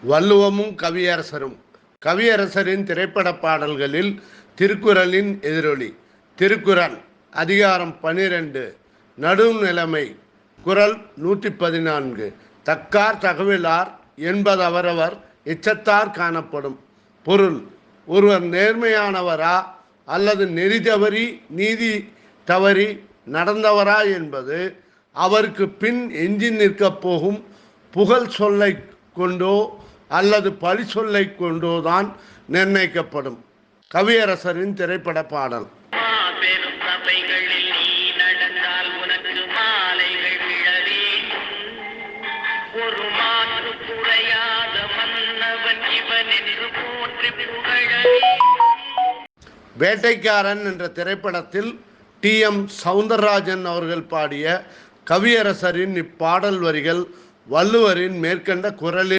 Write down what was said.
வள்ளுவமும் கவியரசரும். கவியரசரின் திரைப்பட பாடல்களில் திருக்குறளின் எதிரொலி. திருக்குறள் அதிகாரம் 12 நடுநிலைமை. குறள் 114. தக்கார் தகவலார் என்பதவரவர் எச்சத்தார் காணப்படும். பொருள்: ஒருவர் நேர்மையானவரா அல்லது நெறி தவறி நீதி தவறி நடந்தவரா என்பது அவருக்கு பின் எஞ்சி நிற்கப் போகும் புகழ் சொல்லை கொண்டோ அல்லது பழி சொல்லை கொண்டோதான் நிர்ணயிக்கப்படும். கவியரசரின் திரைப்பட பாடல். வேட்டைக்காரன் என்ற திரைப்படத்தில் டி.எம். சௌந்தரராஜன் அவர்கள் பாடிய கவியரசரின் இப்பாடல் வரிகள் வள்ளுவரின் மேற்கண்ட குறளில்